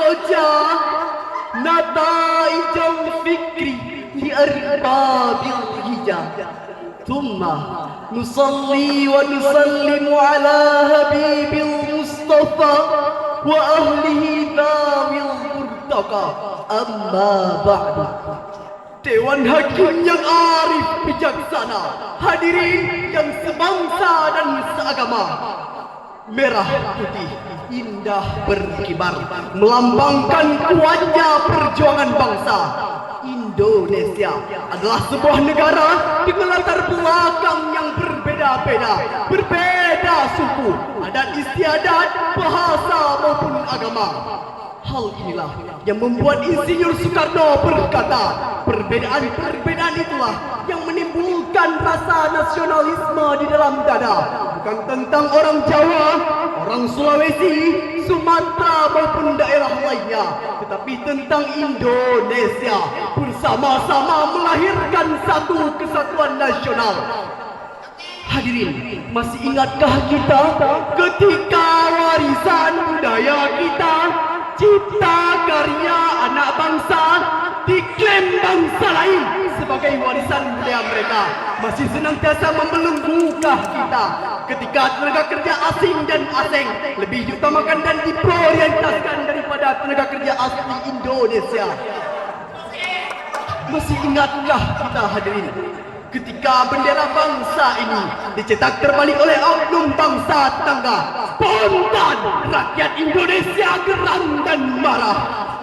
الحجة نتائج الفكر لأرباب الحجة ثم نصلي ونسلم على حبيب المصطفى وأهله ذوي المرتقى أما بعد. Dewan Hakim yang arif bijaksana, hadirin yang sebangsa dan seagama, merah putih indah berkibar melambangkan wajah perjuangan bangsa. Indonesia adalah sebuah negara dengan latar belakang yang berbeda-beda, berbeda suku, adat istiadat, bahasa maupun agama. Hal inilah yang membuat Insinyur Soekarno berkata, perbedaan-perbedaan itulah yang menimbulkan rasa nasionalisme di dalam dada. Bukan tentang orang Jawa, orang Sulawesi, Sumatera maupun daerah lainnya, tetapi tentang Indonesia bersama-sama melahirkan satu kesatuan nasional. Hadirin, masih ingatkah kita ketika warisan budaya kita, cipta karya anak bangsa diklaim bangsa lain sebagai warisan budaya mereka? Masih senantiasa membelenggukah kita ketika tenaga kerja asing dan asing lebih diutamakan dan diprioritaskan daripada tenaga kerja asli Indonesia? Masih ingatkah kita, hadirin, ketika bendera bangsa ini dicetak terbalik oleh oknum bangsa tetangga? Spontan rakyat Indonesia geram dan marah.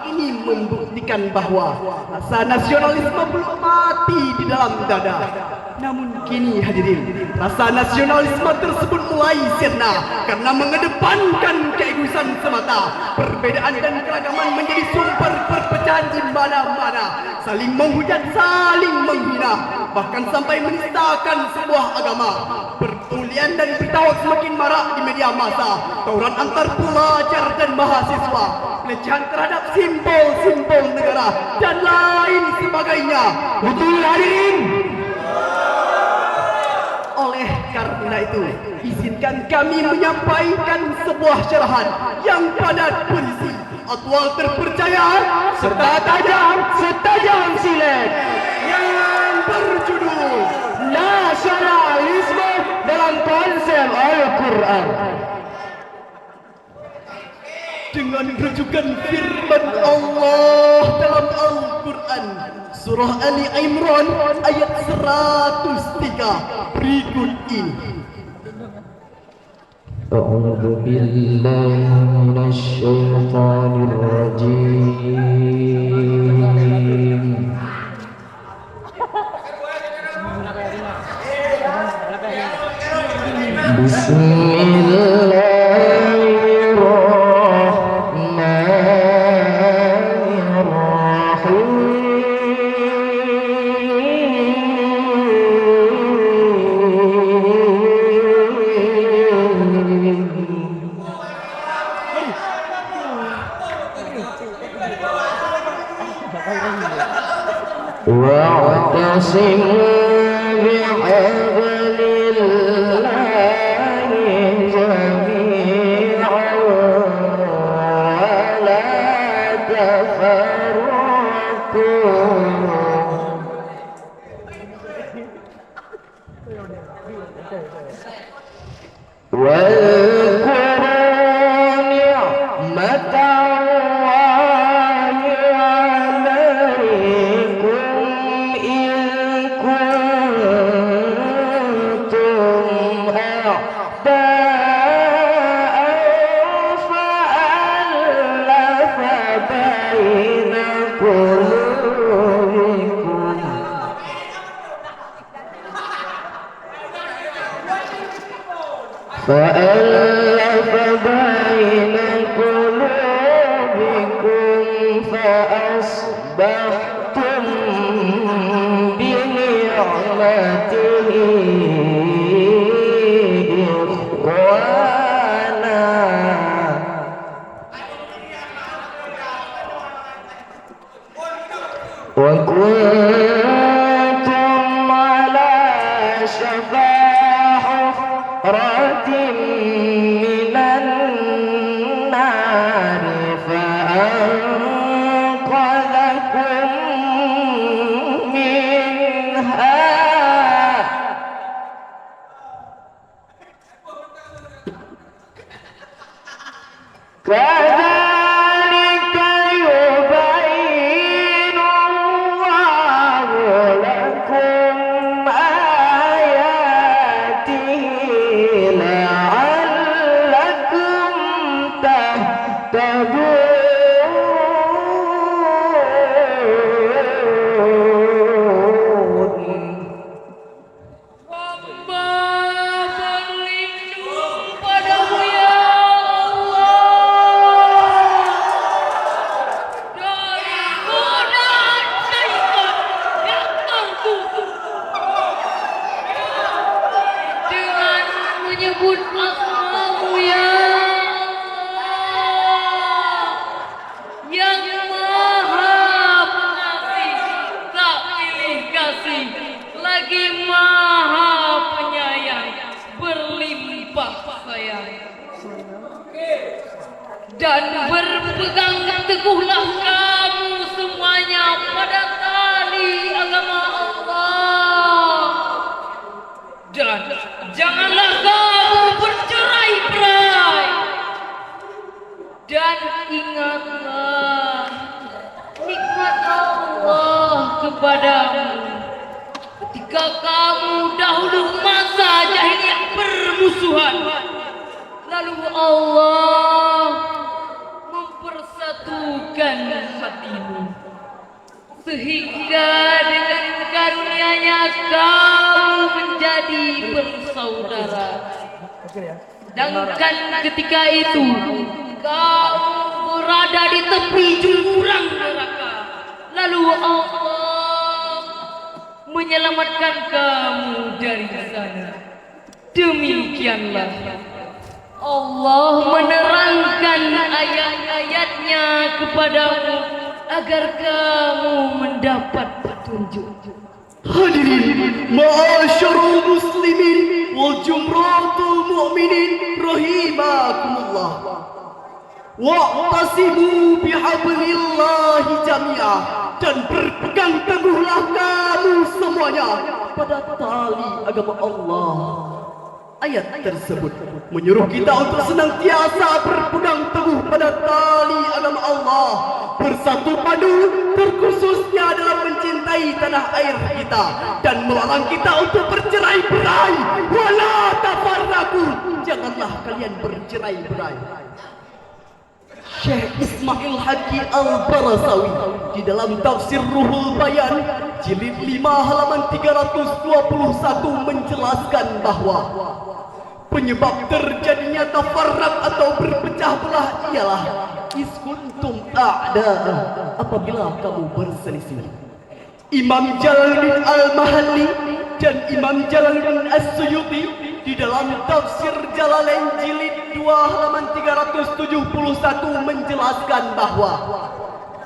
Ini membuktikan bahwa rasa nasionalisme belum mati di dalam dada. Namun kini, hadirin, rasa nasionalisme tersebut mulai sirna karena mengedepankan keegoisan semata. Perbedaan dan keragaman menjadi sumber perpecahan di mana-mana, saling menghujat, saling menghina, bahkan sampai menistakan sebuah agama. Pertulian dan berita semakin marak di media massa, tawuran antar pelajar dan mahasiswa, pelecehan terhadap simbol-simbol negara dan lain sebagainya. Betul, hadirin? Oleh karena itu, izinkan kami menyampaikan sebuah syarahan yang padat berisi, aktual, terpercaya, serta tajam silet yang berjudul Nasionalisme dalam Konsep Al-Quran. Dengan rujukan firman Allah dalam Al-Quran, Surah Ali Imran ayat 103 berikut ini. A'udzu billahi minasy syaithanir rajim. واعتصموا بحبل الله جميعا ولا تفرقوا واذكروا نعمة فألف بين قلوبكم فأصبحتم بنعمته إخوانا وكنتم على شفا حفرة من النار فأنقذكم كذلك يبين الله لكم آياته لعلكم تهتدون. Hamba berlindung padamu ya Allah dari godaan syaitan yang terkutuk dengan menyebut asmamu ya Allah yang maha pengasih tak pilih kasih lagi maha penyayang berlimpah sayang dan berpegang teguhlah kamu semuanya pada tali agama Allah dan janganlah kamu bercerai-berai dan ingatlah nikmat Allah kepadamu ketika kamu dahulu masa jahiliyah bermusuhan, lalu Allah mempersatukan hatimu sehingga dengan karunia-Nya kamu menjadi bersaudara. Sedangkan ketika itu kamu berada di tepi jurang neraka, lalu Allah menyelamatkan kamu dari sana. Demikianlah Allah menerangkan ayat-ayatnya kepadamu agar kamu mendapat petunjuk. Hadirin ma'asyarul muslimin wal jumratul mu'minin rahimakumullah. Wa'tasimu bihablillahi jami'ah, dan berpegang teguhlah kamu semuanya pada tali agama Allah. Ayat tersebut menyuruh kita untuk senantiasa berpegang teguh pada tali agama Allah, bersatu padu terkhususnya dalam mencintai tanah air kita, dan melarang kita untuk bercerai-berai. Wala tafarraqu, janganlah kalian bercerai-berai. Syekh Ismail Haqqi Al-Barasawi di dalam tafsir Ruhul Bayan jilid 5 halaman 321 menjelaskan bahwa penyebab terjadinya tafarraq atau berpecah belah ialah iskuntum a'da'a, apabila kamu berselisih. Imam Jalaluddin Al-Mahalli dan Imam Jalaluddin As-Suyuti di dalam tafsir Jalalain jilid 2 halaman 371 menjelaskan bahwa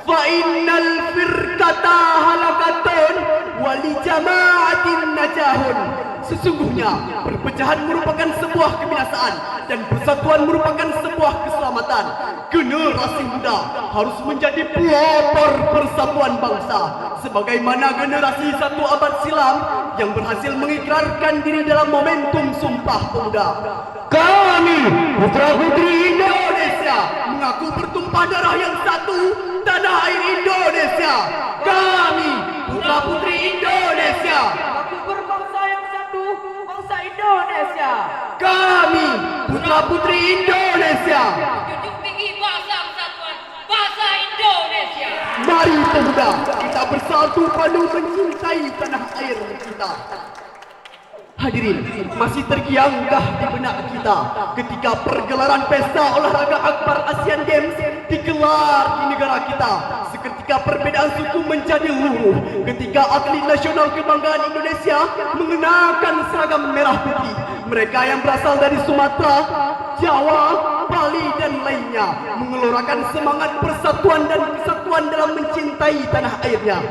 fa innal firqata halakatun wa li jama'atin najahun, sesungguhnya perpecahan merupakan sebuah kebinasaan dan persatuan merupakan sebuah keselamatan. Generasi muda harus menjadi pelopor persatuan bangsa, sebagaimana generasi 1 abad silam yang berhasil mengikrarkan diri dalam momentum Sumpah Pemuda. Kami putra-putri Indonesia mengaku bertumpah darah yang satu, tanah air Indonesia. Kami putra-putri Indonesia Aku berbangsa yang satu, bangsa Indonesia. Kami putra-putri Indonesia. Junjung tinggi bahasa persatuan, bahasa Indonesia. Mari pemuda, kita bersatu padu mencintai tanah air kita. Hadirin, masih tergiangkah di benak kita ketika pergelaran pesta olahraga akbar Asian Games digelar di negara kita. Seketika perbedaan suku menjadi luruh ketika atlet nasional kebanggaan Indonesia mengenakan seragam merah putih. Mereka yang berasal dari Sumatera, Jawa, Bali dan lainnya mengeluarkan semangat persatuan dan kesatuan dalam mencintai tanah airnya.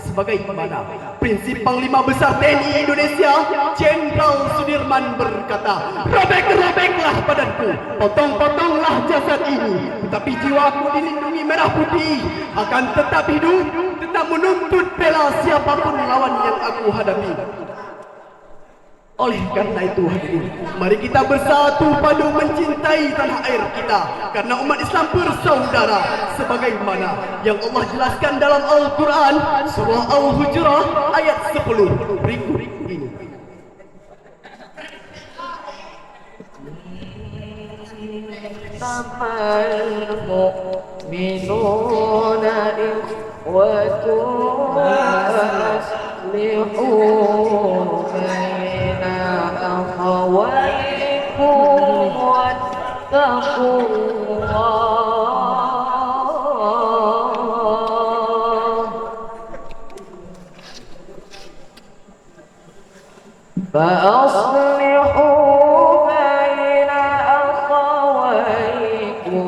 Sebagaimana prinsip Panglima Besar TNI Indonesia Jenderal Sudirman berkata, robek-robeklah badanku, potong-potonglah jasad ini, tetapi jiwaku dilindungi merah putih, akan tetap hidup, tetap menuntut bela siapapun lawan yang aku hadapi. Oleh karena itu hadirin, mari kita bersatu padu mencintai tanah air kita, karena umat Islam bersaudara sebagaimana yang Allah jelaskan dalam Al-Quran surah Al-Hujurat ayat 10 berikut ini. Innamal mu'minuna ikhwatun faslihu baina akhawaykum wattaqullah فأصلحوا بين أخويكم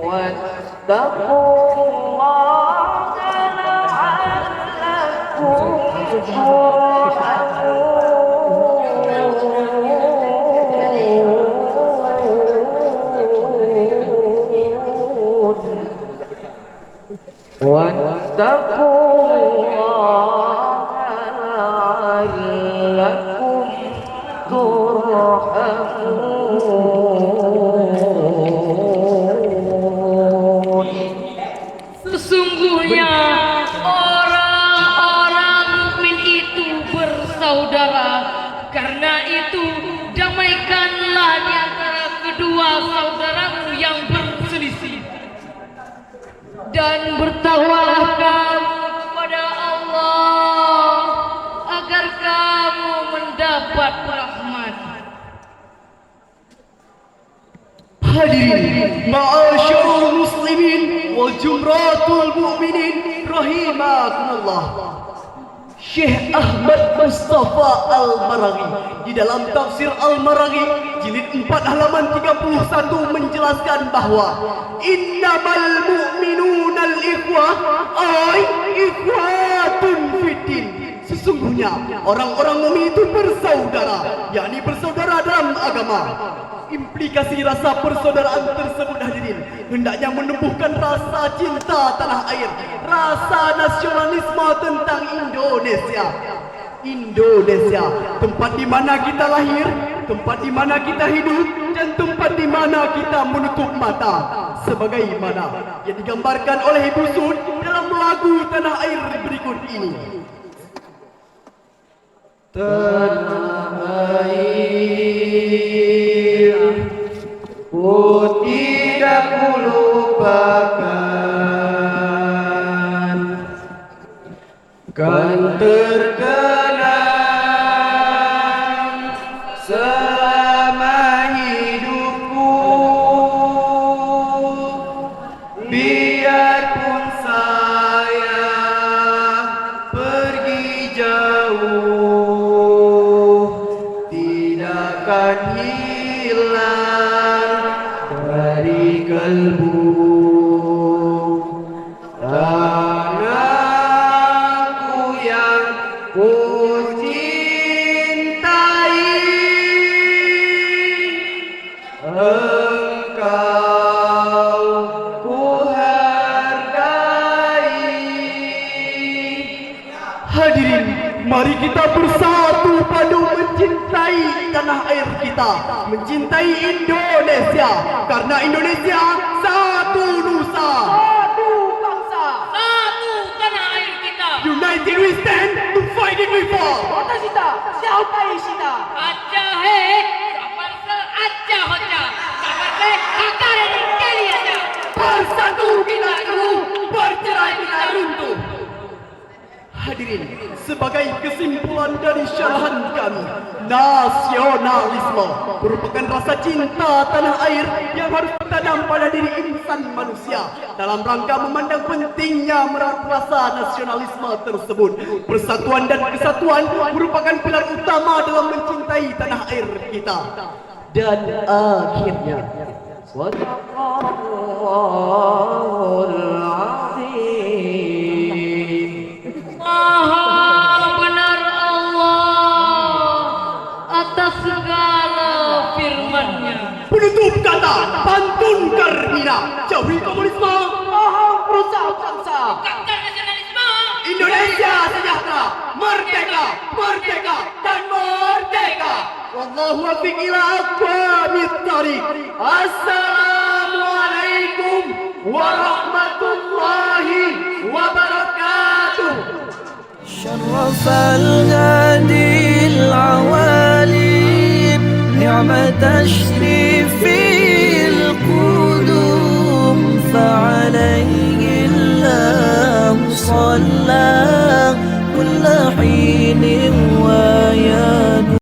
واتقوا الله لعلكم ترحمون واتقوا الله لعلكم ترحمون. Sesungguhnya orang-orang mukmin itu bersaudara. Karena itu damaikanlah di antara kedua saudaramu yang berselisih. Dan bertakwalah kamu kepada Allah agar kamu mendapat rahmat. Hadirin ma'asyarul muslimin wal jumratul mu'minin rahimakumullah. Syekh Ahmad Mustafa Al-Maraghi di dalam tafsir Al-Maraghi jilid 4 halaman 31 menjelaskan bahwa innamal mu'minuna al-ikhwah ay ikhwatun fiddin. Sesungguhnya orang-orang mukmin itu bersaudara, yakni bersaudara dalam agama. Implikasi rasa persaudaraan tersebut hadirin hendaknya menumbuhkan rasa cinta tanah air, rasa nasionalisme tentang Indonesia. Indonesia, tempat di mana kita lahir, tempat di mana kita hidup, dan tempat di mana kita menutup mata, sebagaimana yang digambarkan oleh Ibu Sud dalam lagu Tanah Air berikut ini. Tanah air ku tidak kulupakan, kan terkenang selama hidupku, biarpun saya pergi jauh, tidak akan hilang dari kalbu. Tanahku yang ku cintai, engkau ku hargai. Hadirin, mari kita bersatu padu mencintai tanah air kita, mencintai Indonesia, karena Indonesia satu nusa, satu bangsa, Satu tanah air kita. united we stand, to fight it we fall. Aja he, kapan se aja hoja, kapan se akar ini kali aja. Bersatu kita teguh, bercerai kita runtuh. Hadirin, sebagai kesimpulan dari syarahan kami, nasionalisme merupakan rasa cinta tanah air yang harus tertanam pada diri insan manusia dalam rangka memandang pentingnya merawat rasa nasionalisme tersebut. Persatuan dan kesatuan merupakan pilar utama dalam mencintai tanah air kita. Dan akhirnya, Sadaqallahul azim. Maha benar Allah atas segala firman-Nya. penutup kata, pantun Karmina, jauhi komunisme, Tegakkan nasionalisme. Indonesia sejahtera. merdeka, merdeka, dan merdeka. Wallahu a'lam ila aqwamit thariq. Assalamualaikum warahmatullahi wabarakatuh. شرف الهادي العوالي نعمة تشريف القدوم فعليه الله صلى كل حين ويوم